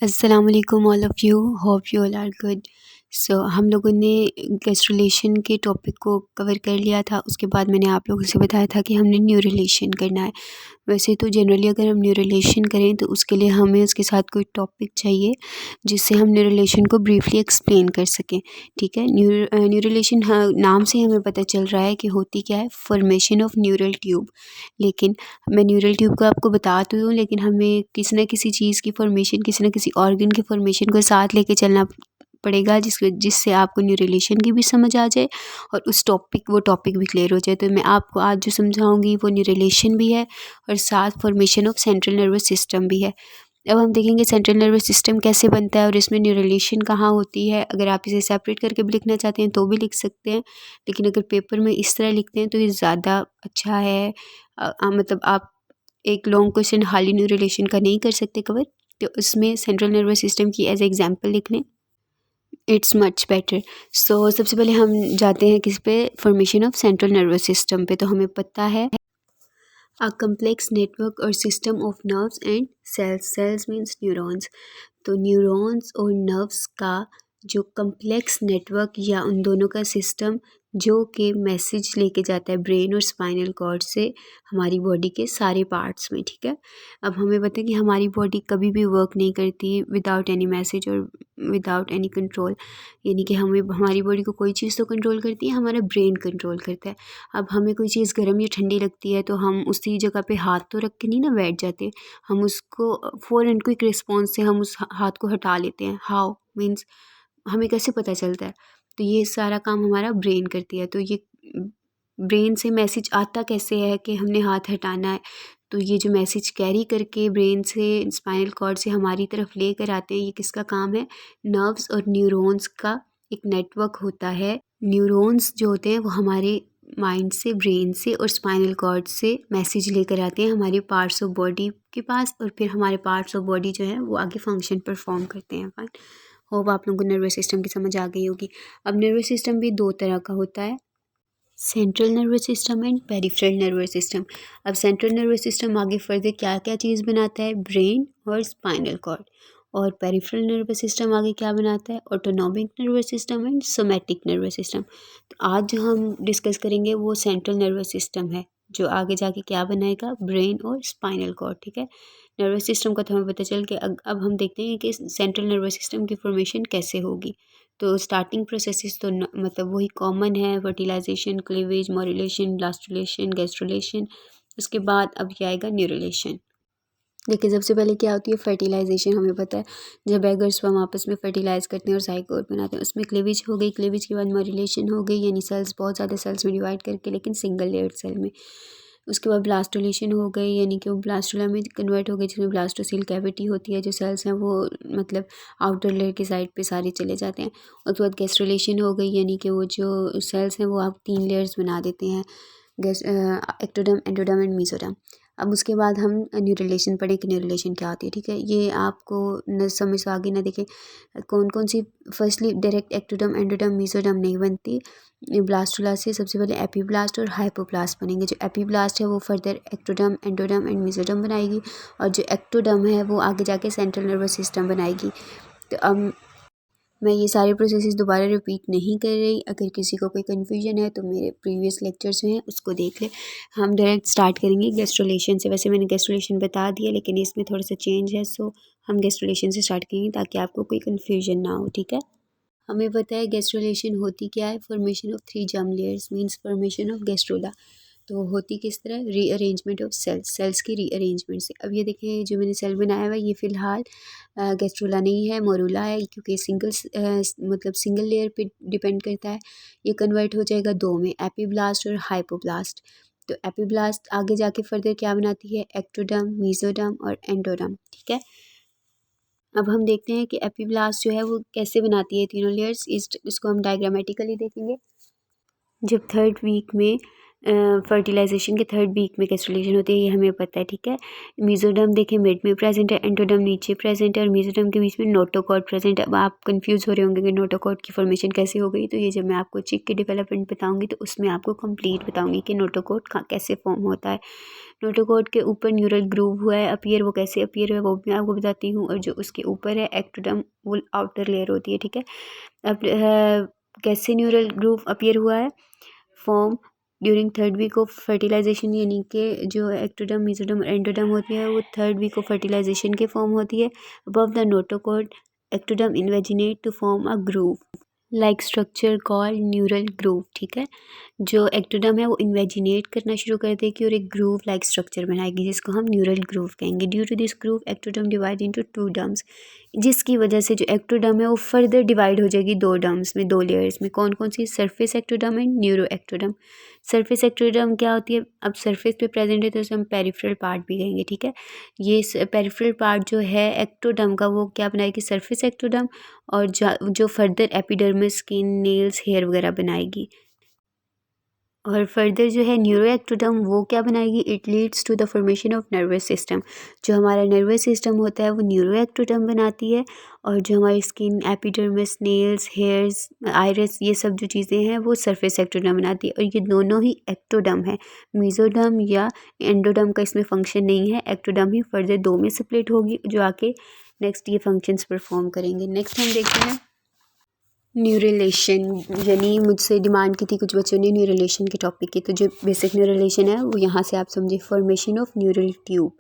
अस्सलाम वालेकुम all of you, hope you all are good. So हम लोगों ने गैस्ट्रोलेशन के टॉपिक को कवर कर लिया था। उसके बाद मैंने आप लोगों से बताया था कि हमने न्यूरोलेशन करना है। वैसे तो जनरली अगर हम न्यूरोलेशन करें तो उसके लिए हमें उसके साथ कोई टॉपिक चाहिए जिससे हम न्यूरोलेशन को ब्रीफली एक्सप्लेन कर सकें। ठीक है, न्यूरोलेशन, हाँ, नाम से हमें पता चल रहा है कि होती क्या है, फॉर्मेशन ऑफ न्यूरल ट्यूब। लेकिन मैं न्यूरल ट्यूब को आपको बता तो दूँ, लेकिन हमें किसी न किसी चीज़ की फॉर्मेशन, किसी न किसी ऑर्गन की फॉर्मेशन को साथ लेके चलना पड़ेगा, जिससे आपको न्यूरोलेशन की भी समझ आ जाए और वो टॉपिक भी क्लियर हो जाए। तो मैं आपको आज जो समझाऊंगी वो न्यूरोलेशन भी है और साथ formation of central nervous system भी है। अब हम देखेंगे सेंट्रल नर्वस सिस्टम कैसे बनता है और इसमें न्यूरोलेशन कहाँ होती है। अगर आप इसे सेपरेट करके भी लिखना चाहते हैं तो भी लिख सकते हैं, लेकिन अगर पेपर में इस तरह लिखते हैं तो ये ज़्यादा अच्छा है। मतलब आप एक लॉन्ग क्वेश्चन हाली न्यूरोलेशन का नहीं कर सकते कवर, तो उसमें सेंट्रल नर्वस सिस्टम की एज एग्जांपल लिख लें, इट्स मच बेटर। सो सबसे पहले हम जाते हैं किस पे, formation of central nervous system पे। तो हमें पता है अ कम्प्लेक्स नेटवर्क और system of nerves and sales means neurons. तो न्यूरॉन्स और नर्व्स का जो कम्प्लेक्स नेटवर्क या उन दोनों का सिस्टम जो कि मैसेज लेके जाता है ब्रेन और स्पाइनल कॉर्ड से हमारी बॉडी के सारे पार्ट्स में। ठीक है, अब हमें पता है कि हमारी बॉडी कभी भी वर्क नहीं करती विदाउट एनी मैसेज और विदाउट एनी कंट्रोल, यानी कि हमें हमारी बॉडी को कोई चीज़ तो कंट्रोल करती है, हमारा ब्रेन कंट्रोल करता है। अब हमें कोई चीज़ गर्म या ठंडी लगती है तो हम उसी जगह पे हाथ तो रख के नहीं ना बैठ जाते, हम उसको फ़ौरन क्विक रिस्पॉन्स से हम उस हाथ को हटा लेते हैं। हाउ मीन्स हमें कैसे पता चलता है? तो ये सारा काम हमारा ब्रेन करती है। तो ये ब्रेन से मैसेज आता कैसे है कि हमने हाथ हटाना है, तो ये जो मैसेज कैरी करके ब्रेन से स्पाइनल कॉर्ड से हमारी तरफ लेकर आते हैं, ये किसका काम है? नर्व्स और न्यूरॉन्स का एक नेटवर्क होता है। न्यूरॉन्स जो होते हैं वो हमारे माइंड से, ब्रेन से और स्पाइनल कॉर्ड से मैसेज लेकर आते हैं हमारे पार्ट्स ऑफ बॉडी के पास, और फिर हमारे पार्ट्स ऑफ बॉडी जो है वो आगे फंक्शन परफॉर्म करते हैं। फाइन, होप आप लोगों को नर्वस सिस्टम की समझ आ गई होगी। अब नर्वस सिस्टम भी दो तरह का होता है, central nervous system and peripheral nervous system. अब सेंट्रल नर्वस सिस्टम आगे फर्दर क्या क्या चीज़ बनाता है? ब्रेन और स्पाइनल कॉर्ड। और पेरिफेरल नर्वस सिस्टम आगे क्या बनाता है? Autonomic nervous system and somatic nervous system. तो आज जो हम डिस्कस करेंगे वो सेंट्रल नर्वस सिस्टम है, जो आगे जाके क्या बनाएगा? ब्रेन और स्पाइनल कॉर्ड। ठीक है, नर्वस सिस्टम का तो हमें पता चल के अब हम देखते हैं कि सेंट्रल नर्वस सिस्टम की फॉर्मेशन कैसे होगी। तो स्टार्टिंग प्रोसेसेस तो मतलब वही कॉमन है, fertilization, cleavage, modulation, blastulation, gastrulation. उसके बाद अब क्या आएगा? न्यूरुलेशन। देखिए, सबसे पहले क्या होती है? फर्टिलाइजेशन। हमें पता है जब एग और स्पर्म आपस में फर्टिलाइज करते हैं और ज़ाइगोट बनाते हैं, उसमें क्लीवेज हो गई, क्लीवेज के बाद मॉड्यूलेशन हो गई, यानी सेल्स बहुत ज़्यादा सेल्स में डिवाइड करके, लेकिन सिंगल लेयर्ड सेल में। उसके बाद ब्लास्टुलेशन हो गई, यानी कि वो ब्लास्टुला में कन्वर्ट हो गई, जिसमें ब्लास्टोसील कैविटी होती है, जो सेल्स हैं वो मतलब आउटर लेयर की साइड पे सारे चले जाते हैं। उसके बाद गैस्ट्रुलेशन हो गई, यानी कि वो जो सेल्स हैं वो आप 3 लेयर्स बना देते हैं, एक्टोडर्म, एंडोडर्म एंड मेसोडर्म। अब उसके बाद हम न्यूरोलेशन पढ़ें कि न्यूरोलेशन क्या होती है। ठीक है, ये आपको न समझ आ गई ना। देखें कौन कौन सी, firstly direct ectoderm, endoderm, mesoderm नहीं बनती। ब्लास्टुला से सबसे पहले एपीब्लास्ट और हाइपोब्लास्ट बनेंगे। जो एपीब्लास्ट है वो further ectoderm, endoderm and mesoderm बनाएगी, और जो एक्टोडर्म है वो आगे जाके सेंट्रल नर्वस सिस्टम बनाएगी। तो अब मैं ये सारे प्रोसेसेस दोबारा रिपीट नहीं कर रही। अगर किसी को कोई कन्फ्यूजन है तो मेरे प्रीवियस लेक्चर्स हैं उसको देख ले। हम डायरेक्ट स्टार्ट करेंगे गैस्ट्रुलेशन से। वैसे मैंने गैस्ट्रुलेशन बता दिया, लेकिन इसमें थोड़ा सा चेंज है, सो हम गैस्ट्रुलेशन से स्टार्ट करेंगे ताकि आपको कोई कन्फ्यूजन ना हो। ठीक है, हमें पता है गैस्ट्रुलेशन होती क्या है? Formation of 3 germ layers means formation of gastrula. तो होती किस तरह? रीअरेंजमेंट ऑफ सेल्स की रीअरेंजमेंट से। अब ये देखिए जो मैंने सेल बनाया हुआ है ये फ़िलहाल गैस्ट्रोला नहीं है, मोरूला है, क्योंकि मतलब सिंगल लेयर पे डिपेंड करता है। ये कन्वर्ट हो जाएगा 2 में, एपीब्लास्ट और हाइपोब्लास्ट। तो एपीब्लास्ट आगे जाके फर्दर क्या बनाती है? एक्टोडर्म, मेसोडर्म और एंडोडर्म। ठीक है, अब हम देखते हैं कि एपीब्लास्ट जो है वो कैसे बनाती है तीनों लेयर्स। इसको हम डायग्रामेटिकली देखेंगे। जब 3rd वीक में फर्टिलाइजेशन के थर्ड वीक में गैस्ट्रुलेशन होती है, ये हमें पता है, ठीक है। मेसोडर्म देखिए मिड में प्रेजेंट है, एंडोडर्म नीचे प्रेजेंट है और मेसोडर्म के बीच में नोटोकॉर्ड प्रेजेंट है। अब आप कंफ्यूज हो रहे होंगे कि नोटोकॉर्ड की फॉर्मेशन कैसे हो गई, तो ये जब मैं आपको चिक की डेवलपमेंट बताऊंगी तो उसमें आपको कंप्लीट बताऊंगी कि नोटोकॉर्ड कैसे फॉर्म होता है। नोटोकॉर्ड के ऊपर न्यूरल ग्रूव हुआ है अपीयर, वो कैसे अपीयर हुआ है वो भी मैं आपको बताती हूँ। और जो उसके ऊपर है एक्टोडर्म, वो आउटर लेयर होती है, ठीक है। अब कैसे न्यूरल ग्रूव अपीयर हुआ है, form during third week of fertilization, यानी कि जो एक्टोडर्म मेसोडर्म एंडोडर्म होती है वो थर्ड वीक ऑफ फर्टिलाइजेशन के फॉर्म होती है। Above the notochord ectoderm invaginate to form a groove like structure called neural groove, ठीक है। जो एक्टोडर्म है वो इन्वेजिनेट करना शुरू कर देगी और एक ग्रूव लाइक स्ट्रक्चर बनाएगी जिसको हम न्यूरल ग्रूव कहेंगे। Due to this groove ectoderm divide into two derms, जिसकी वजह से जो एक्टोडर्म है वो फर्दर डिवाइड हो जाएगी दो डर्म्स में, दो लेयर्स में। कौन कौन सी, surface ectoderm and neuro ectoderm. Surface ectoderm क्या होती है, अब सरफेस पे प्रेजेंट है तो उसे हम पेरिफेरल पार्ट भी कहेंगे, ठीक है। ये पेरिफेरल पार्ट जो है एक्टोडर्म का वो क्या बनाएगी, सरफेस एक्टोडर्म, और जो further epidermis, skin, nails, hair वगैरह बनाएगी। और फर्दर जो है न्यूरो एक्टोडर्म वो क्या बनाएगी, it leads to the formation of nervous system. जो हमारा नर्वस सिस्टम होता है वो न्यूरो एक्टोडर्म बनाती है, और जो हमारी skin, epidermis, nails, hairs, iris, ये सब जो चीज़ें हैं वो सरफेस एक्टोडर्म बनाती है। और ये दोनों ही एक्टोडर्म है, मेसोडर्म या एंडोडर्म का इसमें फंक्शन नहीं है। एक्टोडर्म ही फर्दर दो में स्प्लिट होगी जो आके नेक्स्ट ये फंक्शंस परफॉर्म करेंगे। नेक्स्ट हम देखते हैं न्यूरलेशन, यानी मुझसे डिमांड की थी कुछ बच्चों ने न्यूरलेशन के टॉपिक की, तो जो बेसिक न्यूरलेशन है वो यहाँ से आप समझे, formation of neural tube.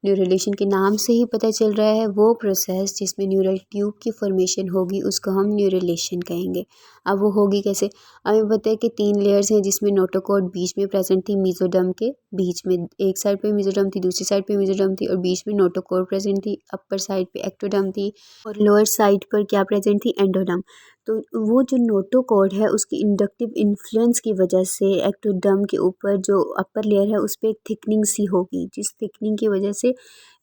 Neurulation के नाम से ही पता चल रहा है वो प्रोसेस जिसमें न्यूरल ट्यूब की फॉर्मेशन होगी उसको हम न्यूरलेशन कहेंगे। अब वो होगी कैसे, हमें पता है कि तीन लेयर्स हैं जिसमें नोटोकॉर्ड बीच में प्रेजेंट थी, मेसोडर्म के बीच में एक साइड पे मेसोडर्म थी, दूसरी साइड पे मेसोडर्म थी और बीच में नोटोकॉर्ड प्रेजेंट थी। अपर साइड पे एक्टोडर्म थी और लोअर साइड पर क्या प्रेजेंट थी, एंडोडर्म। तो वो जो नोटोकॉर्ड है उसकी इंडक्टिव इन्फ्लुएंस की वजह से एक्टोडर्म के ऊपर जो अपर लेयर है उस पर एक थिकनिंग सी होगी, जिस थिकनिंग की वजह से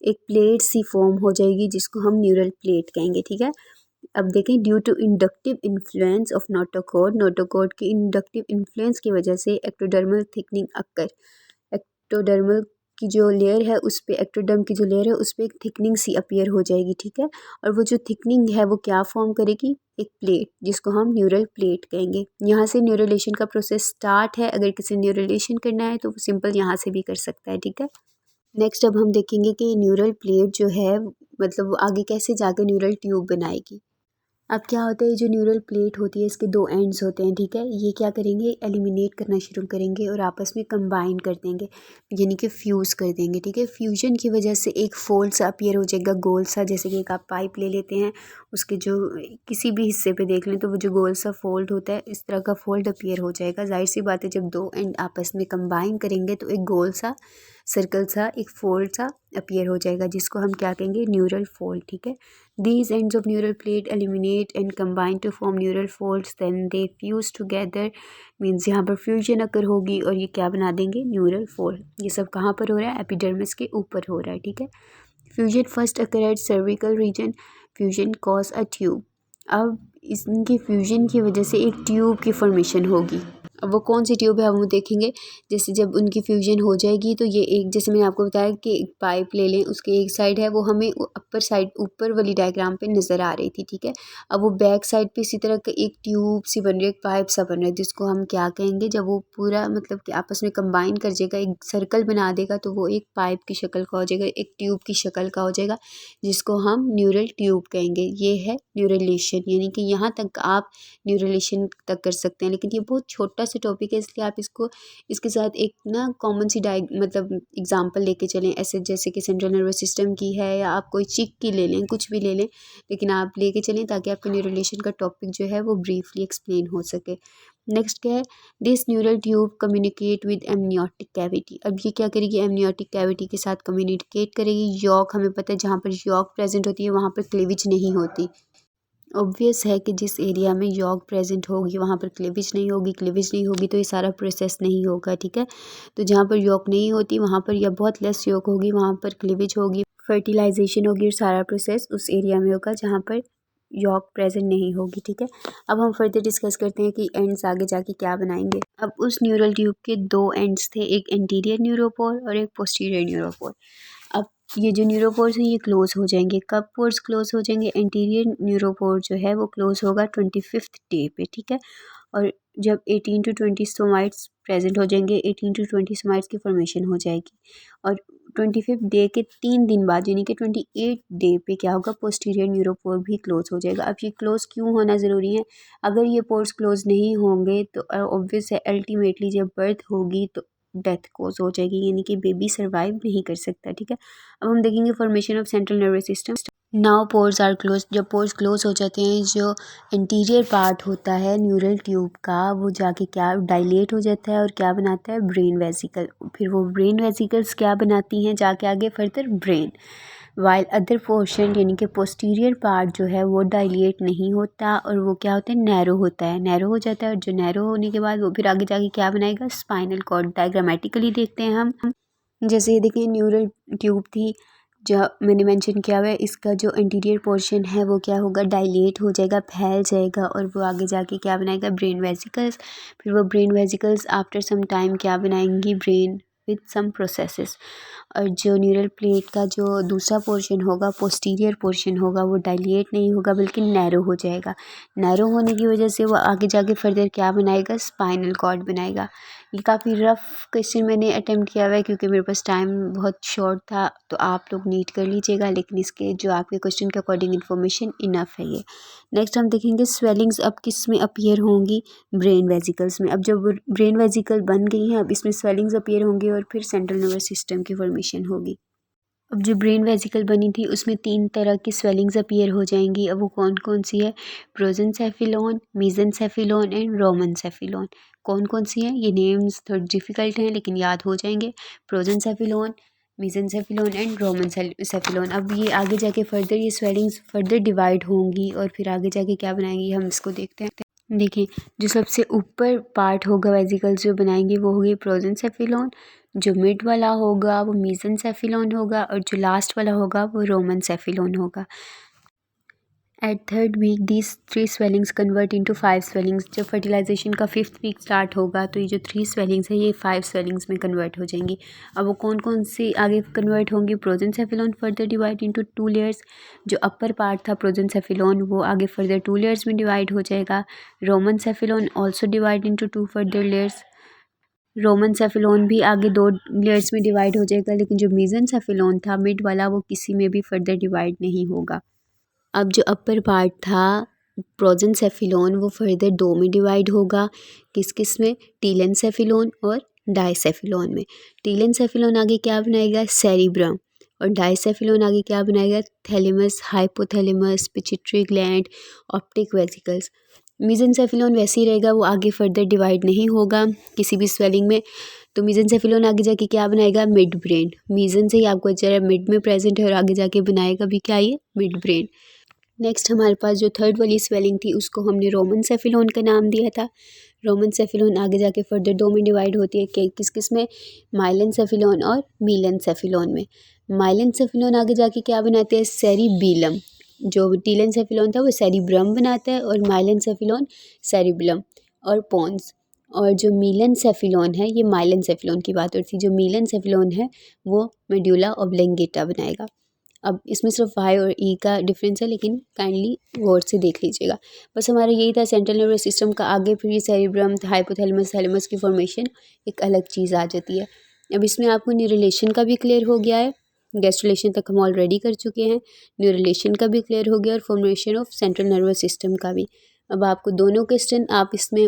एक प्लेट सी फॉर्म हो जाएगी जिसको हम न्यूरल प्लेट कहेंगे, ठीक है। अब देखें, due to inductive influence of notochord, notochord की इंडक्टिव इन्फ्लुएंस की वजह से एक्टोडर्मल थिकनिंग अक्कर, एक्टोडर्मल की जो लेयर है उस पे, एक्टोडर्म की जो लेयर है उस पे एक थिकनिंग सी अपीयर हो जाएगी, ठीक है। और वो जो थिकनिंग है वो क्या फॉर्म करेगी, एक प्लेट जिसको हम न्यूरल प्लेट कहेंगे। यहाँ से न्यूरलेशन का प्रोसेस स्टार्ट है, अगर किसी न्यूरलेशन करना है तो वो सिंपल यहाँ से भी कर सकता है, ठीक है। नेक्स्ट अब हम देखेंगे कि न्यूरल प्लेट जो है मतलब वो आगे कैसे जाकर न्यूरल ट्यूब बनाएगी। अब क्या होता है, जो न्यूरल प्लेट होती है इसके दो एंड्स होते हैं, ठीक है। ये क्या करेंगे, एलिमिनेट करना शुरू करेंगे और आपस में कंबाइन कर देंगे, यानी कि फ्यूज़ कर देंगे, ठीक है। फ्यूजन की वजह से एक फोल्ड सा अपीयर हो जाएगा, गोल सा, जैसे कि एक आप पाइप ले लेते हैं, उसके जो किसी भी हिस्से पे देख लें तो वो जो गोल सा फोल्ड होता है इस तरह का फोल्ड अपीयर हो जाएगा। जाहिर सी बात है जब दो एंड आपस में कंबाइन करेंगे तो एक गोल सा सर्कल सा एक फोल्ड सा अपीयर हो जाएगा जिसको हम क्या कहेंगे, न्यूरल फोल्ड, ठीक है। These ends of neural plate eliminate and combine to form neural folds, then they fuse together, means यहाँ पर फ्यूजन अकर होगी और ये क्या बना देंगे, न्यूरल फोल्ड। ये सब कहाँ पर हो रहा है, एपिडर्मिस के ऊपर हो रहा है, ठीक है। Fusion first occur at cervical region, fusion cause a tube. अब इनकी फ्यूजन की वजह से एक ट्यूब की फॉर्मेशन होगी। अब वो कौन सी ट्यूब है हम वो देखेंगे। जैसे जब उनकी फ्यूजन हो जाएगी तो ये एक, जैसे मैंने आपको बताया कि एक पाइप ले लें, उसके एक साइड है वो हमें अपर साइड ऊपर वाली डायग्राम पे नज़र आ रही थी, ठीक है। अब वो बैक साइड पे इसी तरह का एक ट्यूब सी बन रही है, एक पाइप सा बन रहा है जिसको हम क्या कहेंगे, जब वो पूरा मतलब कि आपस में कंबाइन कर जाएगा, एक सर्कल बना देगा तो वो एक पाइप की शक्ल का हो जाएगा, एक ट्यूब की शक्ल का हो जाएगा जिसको हम न्यूरल ट्यूब कहेंगे। ये है न्यूरलेशन, यानी कि यहाँ तक आप न्यूरलेशन तक कर सकते हैं, लेकिन ये बहुत छोटा सा टॉपिक है इसलिए आप इसको इसके साथ एक ना कॉमन सी मतलब एग्जांपल लेके चलें, ऐसे जैसे कि सेंट्रल नर्वस सिस्टम की है या आप कोई चिक की ले लें, कुछ भी ले लें, लेकिन आप लेके चलें ताकि आपके न्यूरलेशन का टॉपिक जो है वो ब्रीफली एक्सप्लेन हो सके। नेक्स्ट क्या है, this neural tube communicate with amniotic cavity. अब ये क्या करेगी, एमनियोटिक कैविटी के साथ कम्युनिकेट करेगी। यॉक हमें पता है जहाँ पर यॉक प्रेजेंट होती है वहाँ पर क्लीविज नहीं होती। ऑब्वियस है कि जिस एरिया में यॉक प्रेजेंट होगी वहाँ पर क्लीविज नहीं होगी, क्लीविज नहीं होगी तो ये सारा प्रोसेस नहीं होगा, ठीक है। तो जहाँ पर यॉक नहीं होती वहाँ पर या बहुत लेस यॉक होगी वहाँ पर क्लीविज होगी, फर्टिलाइजेशन होगी और सारा प्रोसेस उस एरिया में होगा जहाँ पर यॉक प्रेजेंट नहीं होगी, ठीक है। अब हम फर्दर डिस्कस करते हैं कि एंड्स आगे जाके क्या बनाएंगे। अब उस न्यूरल ट्यूब के दो एंड्स थे, एक एंटीरियर न्यूरोपोर और एक पोस्टीरियर न्यूरोपोर। अब ये जो न्यूरोपोर्स हैं ये क्लोज हो जाएंगे। कब पोर्स क्लोज हो जाएंगे? एंटीरियर न्यूरोपोर जो है वो क्लोज होगा 25th डे पे, ठीक है। और जब 18 to 20 सोमाइट्स प्रेजेंट हो जाएंगे, 18 to 20 सोमाइट्स की फॉर्मेशन हो जाएगी। और 25th डे के 3 दिन बाद यानी कि 28 डे पे क्या होगा? पोस्टीरियर न्यूरोपोर भी क्लोज हो जाएगा। अब ये क्लोज क्यों होना ज़रूरी है? अगर ये पोर्स क्लोज नहीं होंगे तो ऑब्वियस है अल्टीमेटली जब बर्थ होगी तो डेथ कोज हो जाएगी, यानी कि बेबी सर्वाइव नहीं कर सकता, ठीक है। अब हम देखेंगे formation of central nervous system. Now pores are close. जब पोर्स क्लोज हो जाते हैं, जो इंटीरियर पार्ट होता है न्यूरल ट्यूब का वो जाके क्या डायलेट हो जाता है और क्या बनाता है? Brain vesicle. फिर वो ब्रेन वेसिकल्स क्या बनाती हैं जाके आगे further? Brain. While other portion यानी कि पोस्टीरियर पार्ट जो है वो डायलेट नहीं होता और वो क्या होता है? नैरो होता है, नैरो हो जाता है। और जो नैरो होने के बाद वो फिर आगे जाके क्या बनाएगा? Spinal cord. डायग्रामेटिकली देखते हैं हम। जैसे ये देखिए न्यूरल ट्यूब थी जो मैंने मेंशन किया हुआ है, इसका जो इंटीरियर पोर्शन है वो क्या होगा? डायलेट हो जाएगा, फैल जाएगा और वो आगे जाके क्या बनाएगा? Brain vesicles. फिर वो brain vesicles after some time क्या बनाएंगी? Brain with some processes. और जो न्यूरल प्लेट का जो दूसरा पोर्शन होगा, पोस्टीरियर पोर्शन होगा, वो डायलेट नहीं होगा बल्कि नैरो हो जाएगा। नैरो होने की वजह से वो आगे जाके फर्दर क्या बनाएगा? स्पाइनल कॉर्ड बनाएगा। ये काफ़ी रफ क्वेश्चन मैंने अटेम्प्ट किया हुआ है क्योंकि मेरे पास टाइम बहुत शॉर्ट था, तो आप लोग नीट कर लीजिएगा, लेकिन इसके जो आपके क्वेश्चन के अकॉर्डिंग इन्फॉर्मेशन इनफ है ये। नेक्स्ट हम देखेंगे स्वेलिंग्स अब किस में अपीयर होंगी? ब्रेन वेजिकल्स में। अब जब ब्रेन वेजिकल बन गई हैं अब इसमें स्वेलिंग्स अपीयर होंगी और फिर सेंट्रल नर्वस सिस्टम की फॉर्मेशन होगी। अब जो ब्रेन वेसिकल बनी थी उसमें 3 तरह की स्वेलिंग्स अपीयर हो जाएंगी। अब वो कौन कौन सी है? प्रोजेंसेफिलोन, मेसेंसेफिलोन एंड रोमनसेफिलोन। कौन कौन सी हैं? ये नेम्स थोड़ी डिफ़िकल्ट हैं लेकिन याद हो जाएंगे। प्रोजेंसेफिलोन, मेसेंसेफिलोन एंड रोमनसेफिलोन। अब ये आगे जाके फर्दर ये स्वेलिंग्स फर्दर डिवाइड होंगी और फिर आगे जाके क्या बनाएंगी हम इसको देखते हैं। देखिए जो सबसे ऊपर पार्ट होगा वेसिकल्स जो बनाएंगे वो होगी प्रोजेंसेफिलोन, जो मिड वाला होगा वो मेसेंसेफिलोन होगा और जो लास्ट वाला होगा वो रोमनसेफिलोन होगा। At third week these 3 swellings convert into 5 swellings. जब फर्टिलाइजेशन का 5th वीक स्टार्ट होगा तो ये जो 3 स्वेलिंग्स हैं ये 5 स्वेलिंग्स में कन्वर्ट हो जाएंगी। अब वो कौन कौन सी आगे कन्वर्ट होंगी? प्रोजेंसेफिलोन फर्दर डिवाइड इनटू 2 लेयर्स। जो अपर पार्ट था प्रोजेंसेफिलोन वो आगे फर्दर 2 लेयर्स में डिवाइड हो जाएगा। Rhombencephalon also divide into 2 further layers. Rhombencephalon भी आगे 2 लेयर्स में डिवाइड हो जाएगा, लेकिन जो मेसेंसेफिलोन था मिड वाला वो किसी में भी फर्दर डिवाइड नहीं होगा। अब जो अपर पार्ट था प्रोजेंसेफिलोन वो फर्दर 2 में डिवाइड होगा। किस किस में? टीलेंसेफिलोन और डाइसेफिलोन में। टीलेंसेफिलोन आगे क्या बनाएगा? सेरिब्रम। और डाइसेफिलोन आगे क्या बनाएगा? Thalamus, hypothalamus, pituitary gland, optic vesicles. Mesencephalon वैसे ही रहेगा, वो आगे फर्दर डिवाइड नहीं होगा किसी भी स्वेलिंग में। तो मेसेंसेफिलोन आगे जाके क्या बनाएगा? Mid brain. मेसन से ही आपको जरा मिड में प्रेजेंट है और आगे जाके बनाएगा भी क्या? ये मिड ब्रेन। नेक्स्ट हमारे पास जो थर्ड वाली स्वेलिंग थी उसको हमने रोमनसेफिलोन का नाम दिया था। रोमनसेफिलोन आगे जाके फर्दर 2 में डिवाइड होती है, किस किस में? माइलेनसेफिलोन और मीलेनसेफिलोन में। माइलेनसेफिलोन आगे जाके क्या बनाते हैं? सेरिबीलम। जो टीलेंसेफिलोन था वो सेरिब्रम बनाता है और माइलेनसेफिलोन सेरिबलम और पोन्स। और जो मीलेनसेफिलोन है, ये माइलेनसेफिलोन की बात होती है, जो मीलेनसेफिलोन है वो मेडुला ऑब्लिंगेटा बनाएगा। अब इसमें सिर्फ वाई और ई का डिफरेंस है, लेकिन काइंडली गौर से देख लीजिएगा। बस हमारा यही था सेंट्रल नर्वस सिस्टम का। आगे फिर ये सेरिब्रम, हाइपोथैलेमस, थैलेमस की फॉर्मेशन एक अलग चीज़ आ जाती है। अब इसमें आपको न्यूरलेशन का भी क्लियर हो गया है, गैस्ट्रुलेशन तक हम ऑलरेडी कर चुके हैं, न्यूरलेशन का भी क्लियर हो गया और formation of central nervous system का भी। अब आपको दोनों क्वेश्चन आप इसमें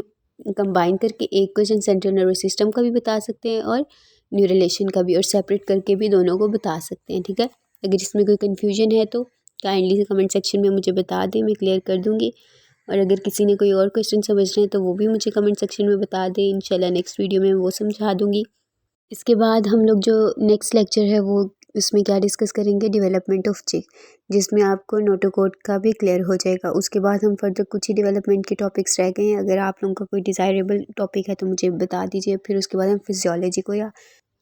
कंबाइन करके एक क्वेश्चन सेंट्रल नर्वस सिस्टम का भी बता सकते हैं और न्यूरलेशन का भी, और सेपरेट करके भी दोनों को बता सकते हैं, ठीक है। अगर इसमें कोई कन्फ्यूजन है तो काइंडली से कमेंट सेक्शन में मुझे बता दें, मैं क्लियर कर दूँगी। और अगर किसी ने कोई और क्वेश्चन समझ रहे हैं तो वो भी मुझे कमेंट सेक्शन में बता दें, इंशाल्लाह नेक्स्ट वीडियो में वो समझा दूँगी। इसके बाद हम लोग जो नेक्स्ट लेक्चर है वो उसमें क्या डिस्कस करेंगे? डेवलपमेंट ऑफ चिक, जिसमें आपको नोटोकोड का भी क्लियर हो जाएगा। उसके बाद हम फर्दर कुछ ही डेवलपमेंट के टॉपिक्स रह गए हैं। अगर आप लोगों का कोई डिज़ायरेबल टॉपिक है तो मुझे बता दीजिए, फिर उसके बाद हम फिजियोलॉजी को या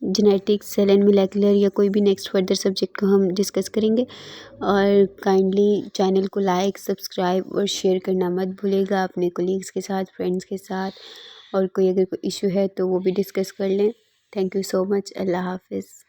जेनेटिक्स, सेल एंड मोलेकुलर या कोई भी नेक्स्ट फर्दर सब्जेक्ट को हम डिस्कस करेंगे। और काइंडली चैनल को लाइक, सब्सक्राइब और शेयर करना मत भूलिएगा अपने कोलीग्स के साथ, फ्रेंड्स के साथ। और कोई अगर कोई इशू है तो वो भी डिस्कस कर लें। Thank you so much. अल्लाह हाफ़िज़।